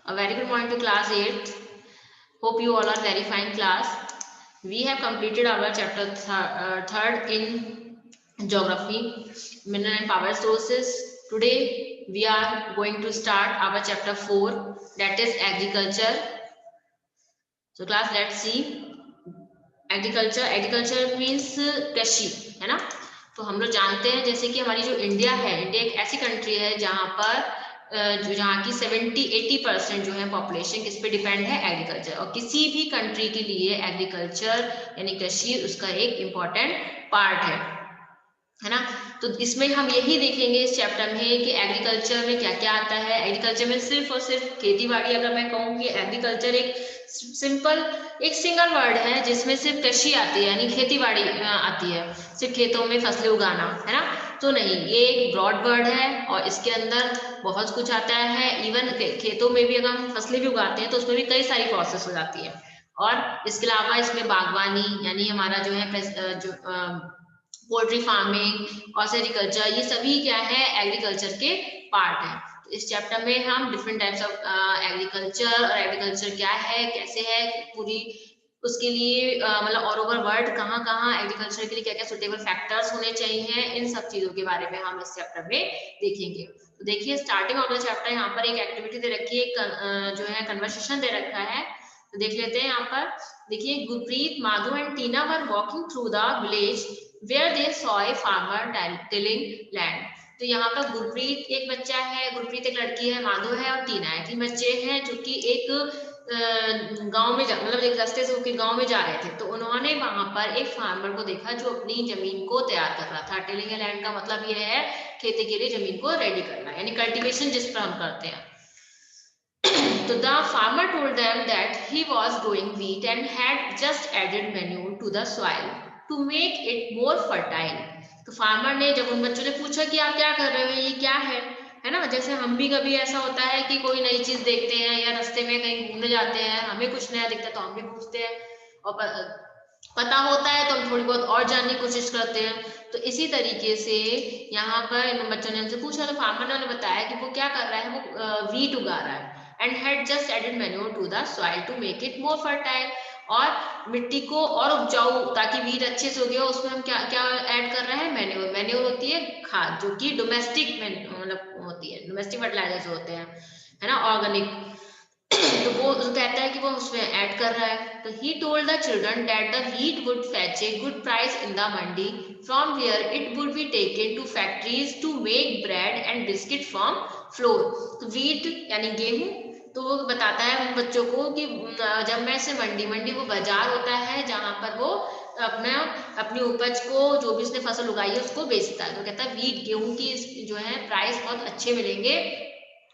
A very good morning to class 8th. Hope you all are very fine class. We have completed our chapter third in geography, mineral and power sources. Today we are going to start our chapter 4, that is agriculture. So class, let's see. Agriculture means कृषि, है ना। तो हम लोग जानते हैं जैसे कि हमारी जो इंडिया है, इंडिया एक ऐसी कंट्री है जहाँ पर जहाँ की 70-80% जो है पॉपुलेशन किस पे डिपेंड है, एग्रीकल्चर। और किसी भी कंट्री के लिए एग्रीकल्चर यानी कृषि उसका एक इम्पॉर्टेंट पार्ट है ना। तो इसमें हम यही देखेंगे इस चैप्टर में कि एग्रीकल्चर में क्या क्या आता है। एग्रीकल्चर में सिर्फ और सिर्फ खेती बाड़ी, अगर मैं कहूँ कि एग्रीकल्चर एक सिंपल एक सिंगल वर्ड है जिसमें सिर्फ कृषि आती है यानी खेती बाड़ी आती है, सिर्फ खेतों में फसलें उगाना, है ना। तो नहीं, ये एक ब्रॉड वर्ड है और इसके अंदर बहुत कुछ आता है। इवन खेतों में भी अगर हम फसलें भी उगाते हैं तो उसमें भी कई सारी प्रोसेस हो जाती है। और इसके अलावा इसमें बागवानी यानी हमारा जो है जो पोल्ट्री फार्मिंग और सेरिकल्चर, ये सभी क्या है, एग्रीकल्चर के पार्ट है। तो इस चैप्टर में हम डिफरेंट टाइप्स ऑफ एग्रीकल्चर और एग्रीकल्चर क्या है, कैसे है पूरी, उसके लिए मतलब ऑल ओवर वर्ल्ड कहाँ कहाँ एग्रीकल्चर के लिए क्या क्या सुटेबल फैक्टर्स होने चाहिए, इन सब चीजों के बारे में हम इस चैप्टर में देखेंगे। तो देखिए स्टार्टिंग ऑफ द चैप्टर, यहाँ पर एक एक्टिविटी दे रखी है, जो है कन्वर्सेशन दे रखा है। तो देख लेते हैं। यहाँ पर देखिए, Gurpreet, Madhav and Tina were walking through the village where they saw a farmer tilling land. तो यहाँ पर गुरप्रीत एक बच्चा है, गुरप्रीत एक लड़की है, माधव है और टीना है, 3 बच्चे हैं जो कि एक गांव में मतलब एक रास्ते से होकर गांव में जा रहे थे। तो उन्होंने वहां पर एक फार्मर को देखा जो अपनी जमीन को तैयार कर रहा था। टिलिंग लैंड का मतलब ये है खेती के लिए जमीन को रेडी करना, यानी कल्टीवेशन जिस पर हम करते हैं। So the farmer told them that he was growing wheat and had just added manure to the soil to make it more fertile. तो फार्मर ने, जब उन बच्चों ने पूछा कि आप क्या कर रहे हो, ये क्या है ना। जैसे हम भी कभी ऐसा होता है कि कोई नई चीज देखते हैं या रास्ते में कहीं घूमने जाते हैं, हमें कुछ नया दिखता है तो हम भी पूछते हैं, और पता होता है तो हम थोड़ी बहुत और जानने की कोशिश करते हैं। तो इसी तरीके से यहाँ पर इन बच्चों ने उनसे पूछा तो फार्मर ने उन्हें बताया कि वो क्या कर रहा है, वो वीट उगा रहा है। And had just added manure to the soil to make it more fertile, और मिट्टी को और उपजाऊ, ताकि वीट अच्छे से हो गया, उसमें हम क्या क्या ऐड कर रहे हैं, मैन्योर। मैन्योर होती है खाद, जो कि डोमेस्टिक मतलब होती है, डोमेस्टिक फर्टिलाइजर्स होते हैं, है ना, ऑर्गेनिक। तो वो कहता है कि वो उसमें ऐड कर रहा है। तो he told the children that the wheat would fetch a good price in the mandi from where it would be taken to factories to make bread and biscuit from flour. तो व्हीट यानी गेहूं, तो वो बताता है उन बच्चों को कि जब मैं इसे मंडी वो बाजार होता है जहां पर वो अपनी उपज को, जो भी उसने फसल उगाई है, उसको बेचता है। तो कहता है व्हीट गेहूं की जो है प्राइस बहुत अच्छे मिलेंगे,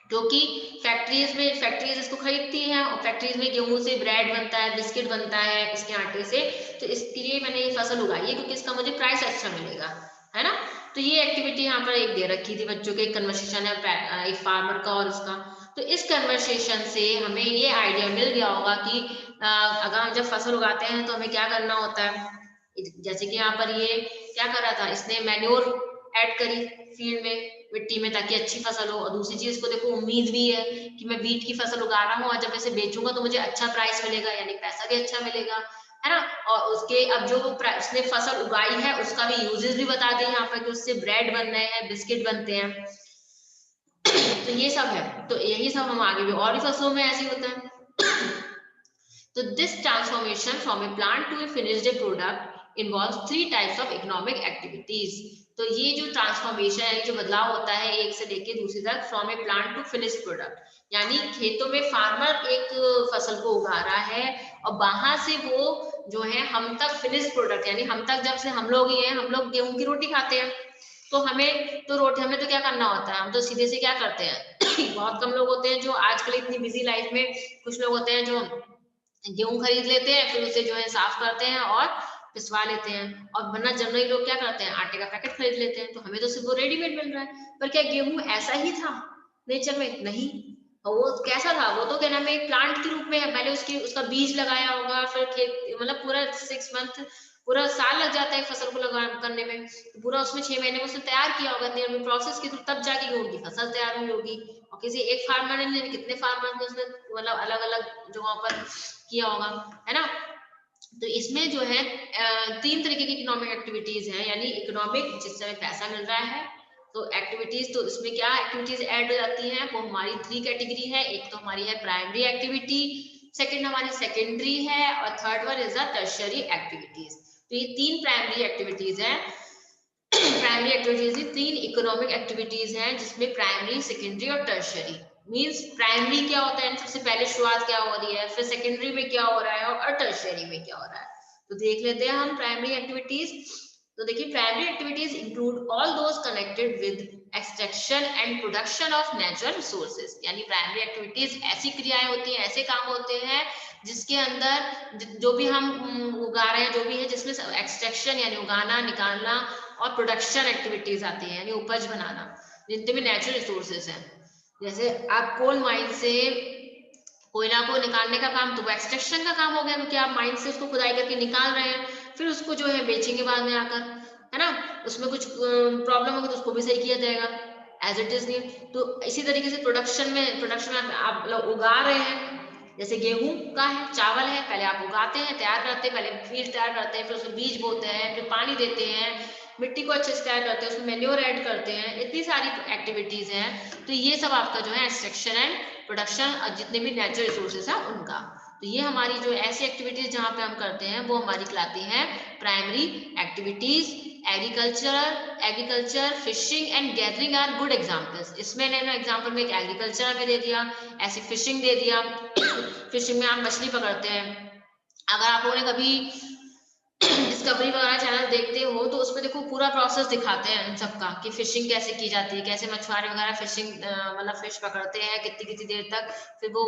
क्योंकि फैक्ट्रीज इसको खरीदती हैं और फैक्ट्रीज में गेहूं से ब्रेड बनता है, बिस्किट बनता है इसके आटे से। तो इसके लिए मैंने ये फसल उगाई है क्योंकि इसका मुझे प्राइस अच्छा मिलेगा, है ना। तो ये एक्टिविटी यहाँ पर एक दे रखी थी बच्चों के, एक कन्वर्सेशन है एक फार्मर का और उसका। तो इस कन्वर्सेशन से हमें ये आइडिया मिल गया होगा कि अगर हम जब फसल उगाते हैं तो हमें क्या करना होता है। जैसे कि यहाँ पर ये क्या कर रहा था, इसने मैन्योर ऐड करी फील्ड में, मिट्टी में, ताकि अच्छी फसल हो। और दूसरी चीज को देखो, उम्मीद भी है कि मैं वीट की फसल उगा रहा हूँ और जब इसे बेचूंगा तो मुझे अच्छा प्राइस मिलेगा, यानी पैसा भी अच्छा मिलेगा, है ना। और उसके अब जो उसने फसल उगाई है उसका भी यूजेस भी बता दें यहाँ पर कि उससे ब्रेड बन रहे हैं, बिस्किट बनते हैं। तो ये सब है, तो यही सब हम आगे भी और भी फसलों में ऐसे होता है। तो this transformation from a plant to a finished product involves 3 types of economic activities. तो ये जो ट्रांसफॉर्मेशन है, जो बदलाव होता है एक से लेके दूसरी तक, from a plant to finish product, यानी खेतों में फार्मर एक फसल को उगा रहा है और वहां से वो जो है हम तक फिनिश प्रोडक्ट, यानी हम तक, जब से हम लोग ही हैं, हम लोग गेहूं की रोटी खाते हैं, तो हमें तो क्या करना होता है, हम तो सीधे से क्या करते हैं बहुत कम लोग होते हैं जो आजकल इतनी बिजी लाइफ में, कुछ लोग होते हैं जो गेहूं खरीद लेते हैं, फिर उसे जो है साफ करते हैं और पिसवा लेते हैं। और वरना जनरली लोग क्या करते हैं, आटे का पैकेट खरीद लेते हैं। तो हमें तो सिर्फ वो रेडीमेड मिल रहा है। पर क्या गेहूं ऐसा ही था नेचर में? नहीं। और वो कैसा था, वो तो क्या नाम है, एक प्लांट के रूप में है। पहले उसका बीज लगाया होगा, फिर खेत मतलब पूरा 6 मंथ पूरा साल लग जाता है फसल को लगा करने में, तो पूरा उसमें 6 महीने में उसने तैयार किया होगा, इतनी लंबी प्रोसेस की, तो तब जाके उनकी फसल तैयार हुई होगी। और किसी एक फार्मर ने, कितने फार्मर ने उसने मतलब अलग अलग जगहों पर किया होगा, है ना। तो इसमें जो है 3 तरीके की इकोनॉमिक एक्टिविटीज हैं, यानी इकोनॉमिक जिससे हमें पैसा मिल रहा है, तो एक्टिविटीज, तो इसमें क्या एक्टिविटीज ऐड हो जाती हैं, वो हमारी 3 कैटेगरी है। एक तो हमारी है प्राइमरी एक्टिविटी, सेकंड हमारी सेकेंडरी है, और third one is the tertiary activities. तो ये 3 प्राइमरी एक्टिविटीज हैं। प्राइमरी एक्टिविटीज 3 इकोनॉमिक एक्टिविटीज हैं, जिसमें प्राइमरी, सेकेंडरी और टर्शियरी। मींस प्राइमरी क्या होता है, सबसे पहले शुरुआत क्या हो रही है, फिर सेकेंडरी में क्या हो रहा है, और टर्शियरी में क्या हो रहा है। तो देख लेते हैं हम प्राइमरी एक्टिविटीज। तो देखिए, primary activities include all those connected with extraction and production of natural resources. यानी प्राइमरी एक्टिविटीज ऐसी क्रियाएं होती हैं, ऐसे काम होते हैं जिसके अंदर जो भी हम उगा रहे हैं, जो भी है, जिसमें एक्सट्रैक्शन यानी उगाना, निकालना, और प्रोडक्शन एक्टिविटीज आती है, यानी उपज बनाना, जितने भी नेचुरल रिसोर्सेज हैं। जैसे आप कोल माइन से कोयला को निकालने का काम, तो वो एक्सट्रैक्शन का काम हो गया, क्योंकि आप माइन से उसको खुदाई करके निकाल रहे हैं, फिर उसको जो है बेचेंगे बाद में आकर, है ना। उसमें कुछ प्रॉब्लम होगी तो उसको भी सही किया जाएगा, एज इट इज नहीं। तो इसी तरीके से प्रोडक्शन में आप लोग उगा रहे हैं, जैसे गेहूं का है, चावल है, पहले आप उगाते हैं, तैयार करते हैं, पहले बीज तैयार करते हैं, फिर उसमें बीज बोते हैं, फिर पानी देते हैं, मिट्टी को अच्छे से तैयार करते हैं, उसमें मैन्योर ऐड करते हैं, इतनी सारी एक्टिविटीज हैं। तो ये सब आपका जो है एक्सट्रैक्शन एंड प्रोडक्शन, और जितने भी नेचुरल रिसोर्सेज है उनका। तो ये हमारी जो ऐसी एक्टिविटीज जहाँ पे हम करते हैं, वो हमारी कहलाती हैं primary activities. Agriculture, fishing and gathering are good examples. इसमें मैंने एग्जाम्पल में एक एग्रीकल्चर में दे दिया, ऐसे फिशिंग दे दिया। फिशिंग में आप मछली पकड़ते हैं। अगर आप लोगों ने कभी डिस्कवरी वगैरह चैनल देखते हो, तो उसमें देखो पूरा प्रोसेस दिखाते हैं इन सबका, कि फिशिंग कैसे की जाती है, कैसे मछुआरे वगैरह फिशिंग मतलब फिश पकड़ते हैं, कितनी कितनी देर तक, फिर वो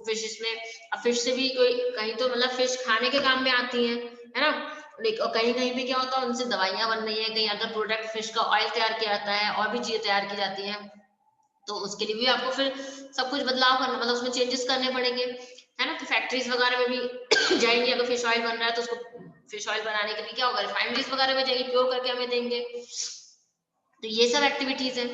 फिश में, अब फिश से भी कोई कहीं तो मतलब फिश खाने के काम में आती है ना। और कहीं कहीं पे क्या होता है, उनसे दवाइयां बन रही है, कहीं अदर प्रोडक्ट, फिश का ऑयल तैयार किया जाता है, और भी चीजें तैयार की जाती हैं। तो उसके लिए भी आपको फिर सब कुछ बदलाव करना, मतलब उसमें चेंजेस करने पड़ेंगे, है ना। तो फैक्ट्रीज वगैरह में भी जाएंगे, अगर फिश ऑयल बन रहा है तो उसको फिश ऑयल बनाने के लिए क्या होगा, रिफाइनरीज वगैरह में जाएंगे, प्योर करके हमें देंगे। तो ये सब एक्टिविटीज है।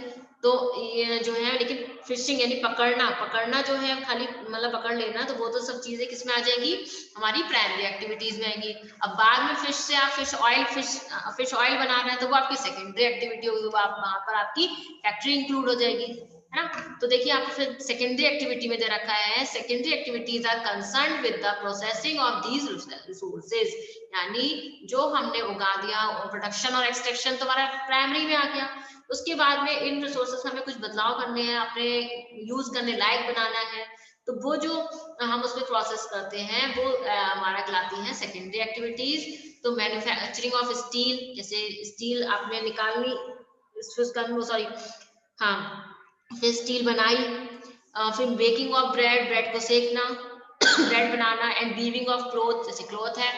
तो ये जो है, लेकिन फिशिंग यानी पकड़ना जो है, खाली मतलब पकड़ लेना, तो वो तो सब चीजें किस में आ जाएंगी, हमारी प्राइमरी एक्टिविटीज में आएंगी। अब बाद में फिश से आप फिश ऑयल बना रहे हैं, तो वो आपकी सेकेंडरी एक्टिविटी होगी, वो आप वहां पर आपकी फैक्ट्री इंक्लूड हो जाएगी, है ना। तो देखिए, आप फिर सेकेंडरी एक्टिविटी में दे रखा है, secondary activities are concern with the processing of these resources. यानी जो हमने उगा दिया, प्रोडक्शन और एक्सट्रैक्शन तो हमारा प्राइमरी में आ गया। उसके बाद में इन रिसोर्सेस हमें कुछ बदलाव करने हैं, अपने यूज करने लायक बनाना है, तो वो जो हम उसमें प्रोसेस करते हैं, वो हमारा कहलाती है सेकेंडरी एक्टिविटीज। तो मैन्युफैक्चरिंग ऑफ स्टील, जैसे स्टील आपने निकालनी, सॉरी, हाँ, फिर स्टील बनाई, फिर बेकिंग ऑफ ब्रेड को सेकना, bread banana, and weaving of cloth, जैसे क्लॉथ है,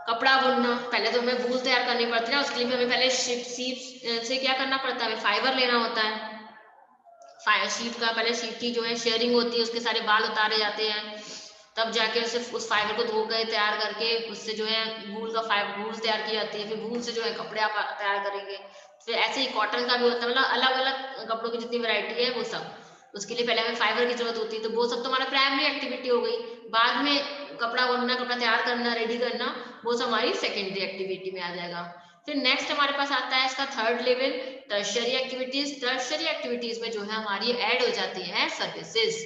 कपड़ा बुनना। पहले तो हमें वूल तैयार करनी पड़ती है, उसके लिए हमें पहले शीप से क्या करना पड़ता है, हमें फाइबर लेना होता है। शीप का पहले शीप की जो है शेयरिंग होती है, उसके सारे बाल उतारे जाते हैं, तब जाके उस फाइबर को धो के तैयार करके उससे जो है वूल तैयार की जाती है, फिर वूल से जो है कपड़े आप तैयार करेंगे। फिर ऐसे ही कॉटन का भी होता है, मतलब अलग अलग कपड़ों की जितनी वैरायटी है वो सब, उसके लिए पहले हमें फाइबर की जरूरत होती है, तो वो सब तो हमारा प्राइमरी एक्टिविटी हो गई। बाद में कपड़ा बुनना, कपड़ा तैयार करना, रेडी करना, वो सब हमारी सेकेंडरी एक्टिविटी में आ जाएगा। फिर नेक्स्ट हमारे पास आता है इसका third level, tertiary activities. Tertiary activities में जो है हमारी ऐड हो जाती है services.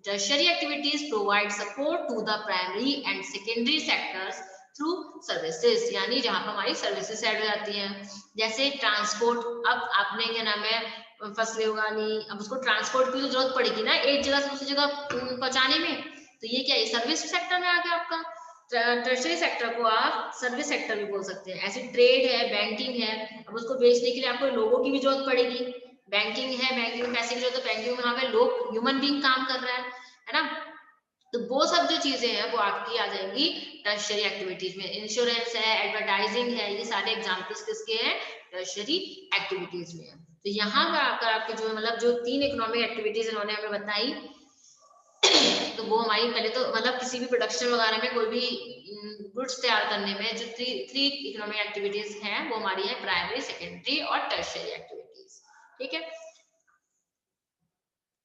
Tertiary activities provide support to the primary and secondary sectors through services, यानी जहां पर हमारी सर्विसेज ऐड हो जाती हैं, जैसे ट्रांसपोर्ट। अब आपने क्या नाम है, फसलें उगानी, अब उसको ट्रांसपोर्ट की तो जरूरत पड़ेगी ना, एक जगह से दूसरी जगह पहुंचाने में, तो ये क्या है, सर्विस सेक्टर में आ गया आपका। टर्शियरी सेक्टर को आप सर्विस सेक्टर भी बोल सकते हैं। ऐसे ट्रेड है, बैंकिंग है, अब उसको बेचने के लिए आपको लोगों की भी जरूरत पड़ेगी। बैंकिंग है, बैंकिंग में पैसे की जरूरत है, बैंकिंग में वहां पे लोग, ह्यूमन बीइंग काम कर रहा है ना। तो वो सब जो चीजें हैं वो आपकी आ जाएंगी टर्शियरी एक्टिविटीज में। इंश्योरेंस है, एडवर्टाइजिंग है, ये सारे एग्जांपल्स किसके हैं, टर्शियरी एक्टिविटीज में है। तो यहाँ पर आपका आपके जो मतलब जो 3 इकोनॉमिक एक्टिविटीज इन्होंने हमें बताई, तो वो हमारी पहले तो मतलब किसी भी प्रोडक्शन वगैरह में कोई भी गुड्स तैयार करने में जो थ्री इकोनॉमिक एक्टिविटीज हैं वो हमारी है प्राइमरी, सेकेंडरी और टर्शियरी एक्टिविटीज। ठीक है,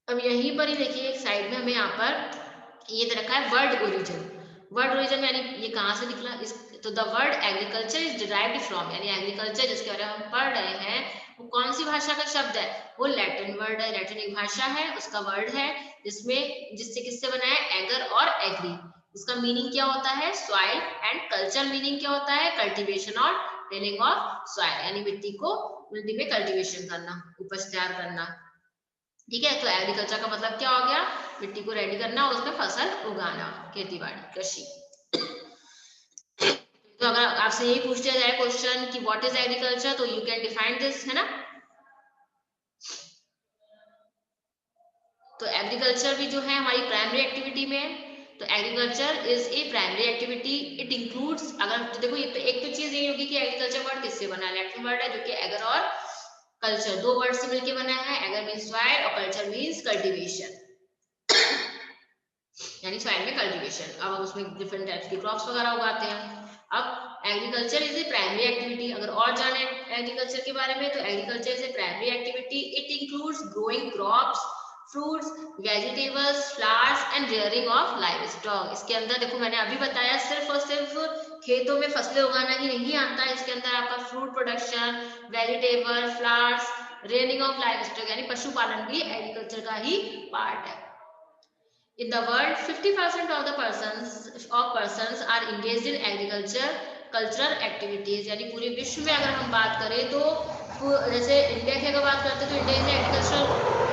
अब यहीं पर ही देखिए एक साइड में हमें यहाँ पर ये दे रखा है वर्ड ओरिजिन। वर्ड ओरिजिन यानी ये कहाँ से निकला, इस तो the word agriculture is derived from, यानी एग्रीकल्चर जिसके बारे में हम पढ़ रहे हैं वो कौन सी भाषा का शब्द है, वो लैटिन वर्ड है। लैटिन एक भाषा है, उसका वर्ड है जिसमें जिससे किससे बना है, एगर और एग्री। इसका मीनिंग क्या होता है, सॉइल, एंड कल्चर मीनिंग क्या होता है, कल्टीवेशन और टिलिंग ऑफ सॉइल, यानी मिट्टी में कल्टीवेशन करना, उपज तैयार करना। ठीक है, तो एग्रीकल्चर का मतलब क्या हो गया, मिट्टी को रेडी करना और उसमें फसल उगाना, खेती बाड़ी, कृषि। तो अगर आपसे यही पूछ लिया जाए क्वेश्चन कि व्हाट इज एग्रीकल्चर, तो यू कैन डिफाइन दिस, है ना। तो एग्रीकल्चर भी जो है हमारी प्राइमरी एक्टिविटी में है। तो agriculture is a primary activity, it includes, अगर तो देखो एक तो चीज ये होगी कि एग्रीकल्चर वर्ड किससे बना है, लैटिन वर्ड है जो कि एगर और कल्चर, दो वर्ड से मिलकर बना है। एगर मीन्स सॉइल और कल्चर मीन्स कल्टीवेशन, यानी सॉइल में कल्टीवेशन। अब हम उसमें डिफरेंट टाइप्स की क्रॉप्स वगैरह उगाते हैं। अब agriculture is a primary activity, अगर और जाने एग्रीकल्चर के बारे में, तो agriculture is a primary activity, it includes growing crops, fruits, vegetables, flowers and rearing of live stock. इसके अंदर देखो मैंने अभी बताया सिर्फ और सिर्फ खेतों में फसलें उगाना ही नहीं आता है, इसके अंदर आपका fruit production, vegetable, flowers, rearing of live stock यानी पशुपालन भी एग्रीकल्चर का ही पार्ट है। In the world, 50% of the persons are engaged in agriculture, cultural activities, यानी पूरे विश्व में अगर हम बात करें तो जैसे इंडिया की अगर बात करते हैं तो इंडिया इज एग्रीकल्चरल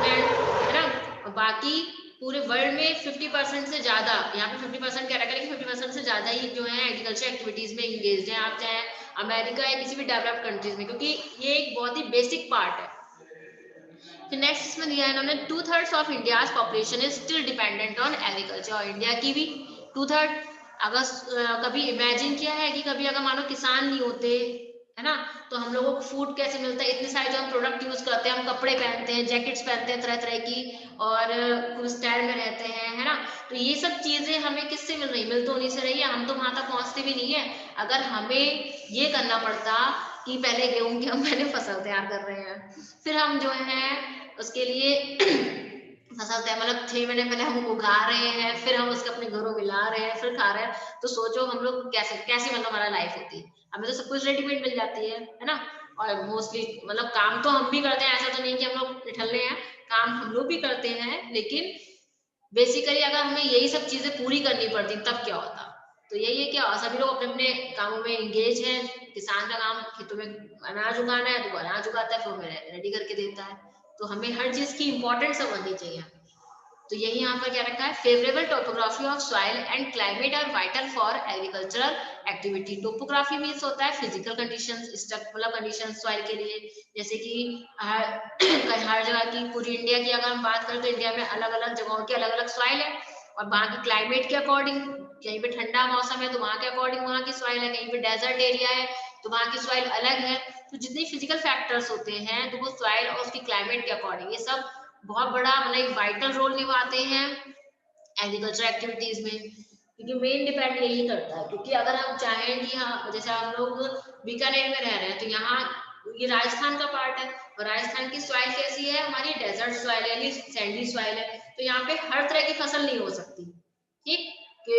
लैंड, है ना। और बाकी पूरे वर्ल्ड में 50% से ज्यादा, यहाँ पे 50% कह रखा है लेकिन 50% से ज्यादा ही जो है एग्रीकल्चर एक्टिविटीज में इंगेज हैं। आप चाहे अमेरिका या किसी भी डेवलप्ड कंट्रीज में, क्योंकि ये एक बहुत ही बेसिक पार्ट है। फिर नेक्स्ट इसमें दिया है इन्होंने 2/3 of India's population is still dependent on agriculture, और इंडिया की भी 2/3। अगर कभी इमेजिन किया है कि कभी अगर मानो किसान नहीं होते, है ना, तो हम लोगों को फूड कैसे मिलता है, इतने सारे जो हम प्रोडक्ट यूज करते हैं, हम कपड़े पहनते हैं, जैकेट्स पहनते हैं तरह तरह की, और स्टाइल में रहते हैं, है ना। तो ये सब चीजें हमें किससे मिल रही, मिल तो उन्हीं से रही है, हम तो वहां तक पहुंचते भी नहीं है। अगर हमें ये करना पड़ता कि पहले गेहूं की हम पहले फसल तैयार कर रहे हैं, फिर हम जो है उसके लिए फसल तैयार मतलब 6 महीने पहले हम उगा रहे हैं, फिर हम उसके अपने घरों में ला रहे हैं, फिर खा रहे हैं। तो सोचो हम लोग कैसे कैसे मतलब हमारा लाइफ होती है। हमें तो सब कुछ रेडीमेड मिल जाती है ना। और मोस्टली मतलब काम तो हम भी करते हैं, ऐसा तो नहीं कि हम लोग निठल्ले हैं, काम हम लोग भी करते हैं, लेकिन बेसिकली अगर हमें यही सब चीजें पूरी करनी पड़ती तब क्या होता। तो यही है कि सभी लोग अपने अपने कामों में इंगेज हैं। किसान का काम खेतों में अनाज उगाना है, तो वो अनाज उगाता है, फिर हमें रेडी करके देता है। तो हमें हर चीज की इंपॉर्टेंस समझनी चाहिए। तो यही यहाँ पर क्या रखा है, favourable topography of soil and climate are vital for agricultural activity. Topography means होता है फिजिकल कंडीशंस, मतलब कंडीशन सॉइल के लिए, जैसे कि हर जगह की, पूरी इंडिया की अगर हम बात करें तो इंडिया में अलग अलग जगहों की अलग अलग सॉइल है, और वहाँ की क्लाइमेट के अकॉर्डिंग, कहीं पे ठंडा मौसम है तो वहाँ के अकॉर्डिंग वहाँ की सॉइल है, कहीं पे डेजर्ट एरिया है तो वहाँ की सॉइल अलग है। तो जितने फिजिकल फैक्टर्स होते हैं तो वो सॉइल और उसकी क्लाइमेट के अकॉर्डिंग, ये सब बहुत बड़ा मतलब एक वाइटल रोल निभाते हैं एग्रीकल्चर एक्टिविटीज में, क्योंकि मेन डिपेंड यही करता है। क्योंकि अगर हम चाहें कि हाँ जैसे हम लोग बीकानेर में रह रहे हैं, तो यहाँ ये राजस्थान का पार्ट है, और राजस्थान की सॉइल कैसी है, हमारी डेजर्ट सॉइल है यानी सैंडी सॉइल है, तो यहाँ पे हर तरह की फसल नहीं हो सकती। ठीक, कि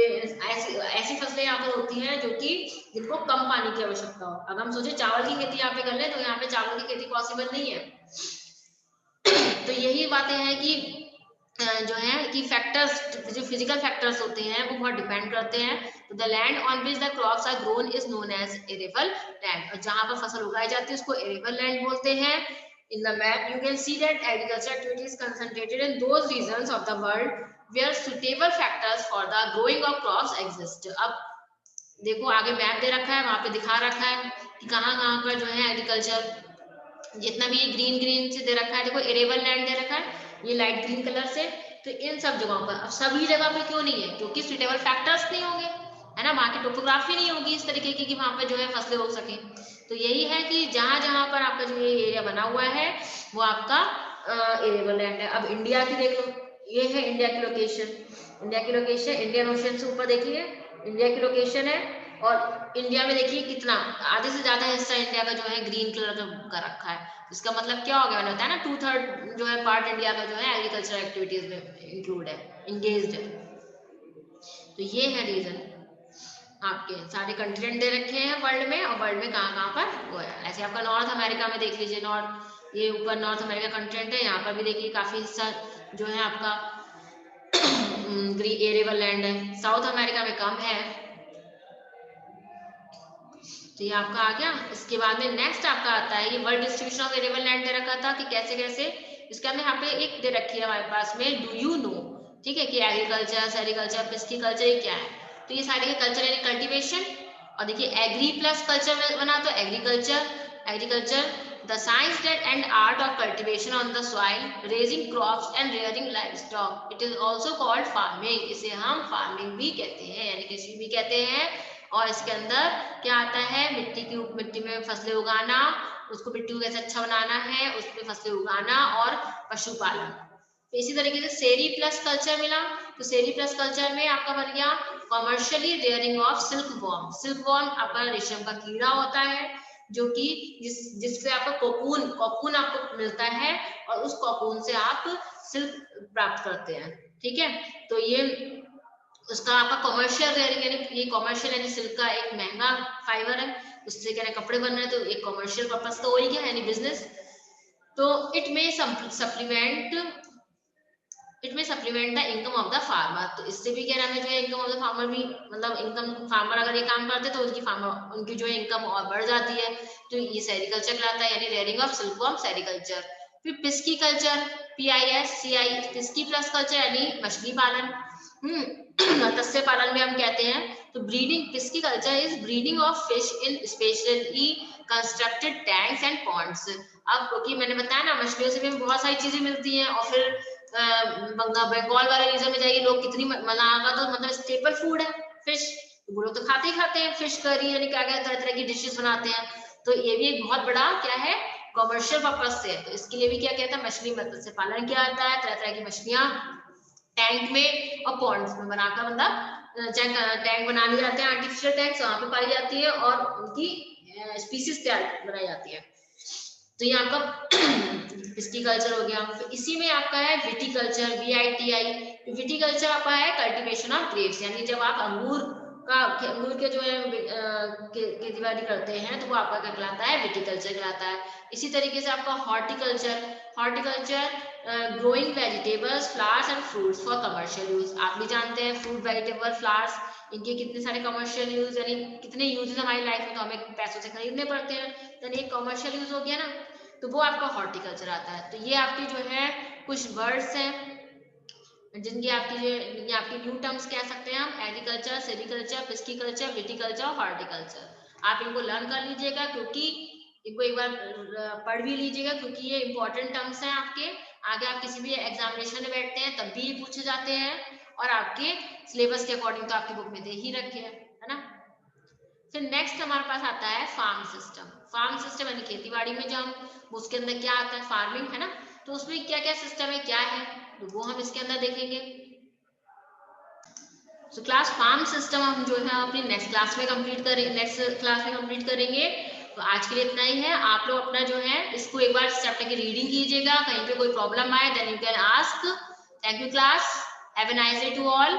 ऐसी फसलें यहाँ पर होती हैं जो कि जिनको कम पानी की आवश्यकता हो। अगर हम सोचे चावल की खेती यहाँ पे कर ले, तो यहाँ पे चावल की खेती पॉसिबल नहीं है। तो यही बातें हैं कि जो है कि फैक्टर्स, जो फिजिकल फैक्टर्स होते हैं वो बहुत डिपेंड करते हैं। तो the land on which the crops are grown is known as arable land, और जहां पर फसल उगाई जाती है उसको एरेबल लैंड बोलते हैं। In the map you can see that agriculture activities concentrated in those regions of the world where suitable factors for the growing of crops exist. अब देखो आगे मैप दे रखा है, वहां पे दिखा रखा है कि कहाँ कहाँ पर जो है एग्रीकल्चर, जितना भी ये ग्रीन ग्रीन से दे रखा है, देखो एरेबल लैंड दे रखा है ये लाइट ग्रीन कलर से, तो इन सब जगहों पर। अब सभी जगह पे क्यों नहीं है, क्योंकि सुटेबल फैक्टर्स नहीं होंगे, है ना, वहाँ की टोपोग्राफी नहीं होगी इस तरीके की कि वहाँ पे जो है फसलें हो सके। तो यही है कि जहां जहां पर आपका जो ये एरिया बना हुआ है वो आपका एरेबल लैंड है। अब इंडिया की देख लो, ये है इंडिया की लोकेशन। इंडिया की लोकेशन इंडियन ओशन से ऊपर देखिए इंडिया की लोकेशन है। और इंडिया में देखिए कितना आधे से ज्यादा हिस्सा इंडिया का जो है ग्रीन कलर का रखा है। इसका मतलब क्या हो गया, मैंने बताया ना 2/3 जो है पार्ट इंडिया का जो है एग्रीकल्चर एक्टिविटीज में इंक्लूड है, इंगेज्ड है। तो ये है रीजन। आपके सारे कंटिनेंट दे रखे हैं वर्ल्ड में, और वर्ल्ड में कहाँ कहाँ पर वो है। ऐसे आपका नॉर्थ अमेरिका में देख लीजिए, नॉर्थ ये ऊपर नॉर्थ अमेरिका कंटिनेंट है, यहाँ पर भी देखिए काफी हिस्सा जो है आपका ग्रीन एरेबल लैंड है। साउथ अमेरिका में कम है। तो ये आपका आ गया। इसके बाद में नेक्स्ट आपका आता है ये world distribution of arable land दे रखा था कि कैसे कैसे। इसके अंदर यहाँ पे एक दे रखी है हमारे पास में, डू यू नो, ठीक है, कि एग्रीकल्चर, सेरिकल्चर, पिस्किकल्चर ये क्या है। तो ये सारे कल्चर यानी कल्टीवेशन। और देखिए एग्री प्लस कल्चर बना तो agriculture, agriculture the science that and art of cultivation on the soil, raising crops and rearing livestock. It is also called farming. इसे हम फार्मिंग भी कहते हैं, यानी कृषि भी कहते हैं। और इसके अंदर क्या आता है, मिट्टी में फसलें उगाना, उसको मिट्टी को कैसे अच्छा बनाना है, उसमें फसलें उगाना और पशुपालन। तो इसी तरीके से सेरी प्लस कल्चर मिला। तो सेरी प्लस कल्चर में आपका बन गया commercially rearing of silk worm. Silk worm आपका रेशम का कीड़ा होता है, जो कि जिससे आपका कोकून आपको मिलता है, और उस कोकून से आप सिल्क प्राप्त करते हैं, ठीक है। तो ये उसका आपका कॉमर्शियल रेयरिंग, यानी ये कॉमर्शियल यानी सिल्क का एक महंगा फाइबर है, उससे क्या कपड़े बन रहे हैं, तो एक कॉमर्शियल पर्पस तो हो ही गया, यानी बिजनेस। तो इट में supplement the income of the farmer. तो इससे भी क्या नाम है, जो है इनकम ऑफ द फार्मर भी, मतलब इनकम फार्मर अगर ये काम करते तो उनकी जो है इनकम और बढ़ जाती है। तो ये सेरिकल्चर कहलाता है, यानी रेयरिंग ऑफ सिल्कवॉर्म, सेरिकल्चर। फिर पिस्की कल्चर, PISCI, पिस्की प्लस कल्चर यानी मछली पालन, मत्स्य पालन में हम कहते हैं। तो breeding, pisciculture is breeding of fish in specially constructed tanks and ponds. अब क्योंकि मैंने बताया ना मछलियों से भी बहुत सारी चीजें मिलती हैं, और फिर बंगाल वाले रीजन में जाइए, लोग कितनी का तो मतलब स्टेपल फूड है फिश, वो लोग तो खाते ही खाते हैं फिश करी, यानी क्या क्या तरह तरह की डिशेस बनाते हैं। तो ये भी एक बहुत बड़ा क्या है, कॉमर्शियल पर्पज से है। तो इसके लिए भी क्या कहता है, मछली मत्स्य पालन किया जाता है। तरह तरह की मछलियां टैंक में और पॉन्ड्स में बनाकर, मतलब टैंक बना लिए जाते हैं, आर्टिफिशियल टैंक्स वहां पे पाई जाती है, और उनकी स्पीसीज तैयार बनाई जाती है। तो ये आपका पिस्टिकल्चर हो गया। तो इसी में आपका है विटिकल्चर, VITI। विटिकल्चर आपका है कल्टीवेशन ऑफ ग्रेप्स, यानी जब आप अंगूर के जो है खेती बाड़ी करते हैं, तो वो आपका क्या कहलाता है, विटिकल्चर कहलाता है। इसी तरीके से आपका horticulture growing vegetables, flowers and fruits for commercial use. आप भी जानते हैं फ्रूट, वेजिटेबल, फ्लावर्स, इनके कितने सारे कमर्शियल यूज, यानी कितने यूजेस हमारी लाइफ में, तो हमें पैसों से खरीदने पड़ते हैं, यानी एक कमर्शियल यूज हो गया ना, तो वो आपका हॉर्टिकल्चर आता है। तो ये आपकी जो है कुछ वर्ड्स हैं जिनकी आपकी न्यू टर्म्स कह सकते हैं हम, एग्रीकल्चर, सेरिकल्चर, पिस्किकल्चर, विटिकल्चर और हॉर्टिकल्चर। आप इनको लर्न कर लीजिएगा, क्योंकि इनको एक बार पढ़ भी लीजिएगा, क्योंकि ये इंपॉर्टेंट टर्म्स हैं आपके। आगे आप किसी भी एग्जामिनेशन में बैठते हैं तब भी ये पूछे जाते हैं, और आपके सिलेबस के अकॉर्डिंग तो आपकी बुक में दे ही रखे हैं, है ना। फिर नेक्स्ट हमारे पास आता है फार्म सिस्टम। फार्म सिस्टम यानी खेती बाड़ी में जो हम, उसके अंदर क्या आता है, फार्मिंग, है ना। तो उसमें क्या क्या सिस्टम है, क्या है, तो वो हम इसके अंदर देखेंगे। तो क्लास फार्म सिस्टम हम जो है अपनी नेक्स्ट क्लास में कंप्लीट करेंगे। तो आज के लिए इतना ही है। आप लोग अपना जो है इसको एक बार चैप्टर की रीडिंग कीजिएगा, कहीं पे कोई प्रॉब्लम आए then you can ask. Thank you class, have a nice day to all.